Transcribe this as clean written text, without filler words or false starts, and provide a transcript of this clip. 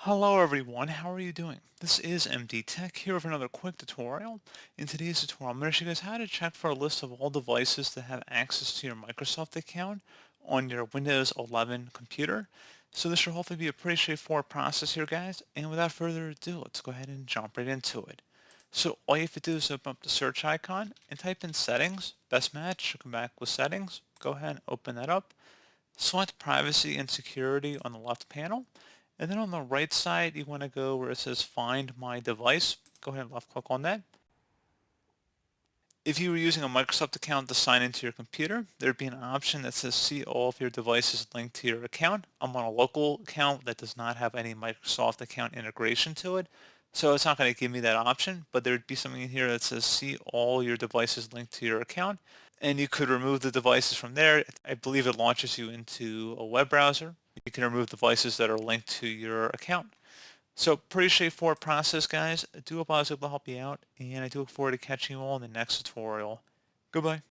Hello everyone, how are you doing? This is MD Tech here with another quick tutorial. In today's tutorial, I'm going to show you guys how to check for a list of all devices that have access to your Microsoft account on your Windows 11 computer. So this should hopefully be a pretty straightforward process here, guys. And without further ado, let's go ahead and jump right into it. So all you have to do is open up the search icon and type in settings. Best match should come back with settings. Go ahead and open that up. Select privacy and security on the left panel. And then on the right side, you want to go where it says find my device. Go ahead and left click on that. If you were using a Microsoft account to sign into your computer, there'd be an option that says see all of your devices linked to your account. I'm on a local account that does not have any Microsoft account integration to it. So it's not going to give me that option, but there'd be something in here that says see all your devices linked to your account. And you could remove the devices from there. I believe it launches you into a web browser. You can remove devices that are linked to your account. So pretty straightforward process, guys. I do hope I was able to help you out, and I do look forward to catching you all in the next tutorial. Goodbye.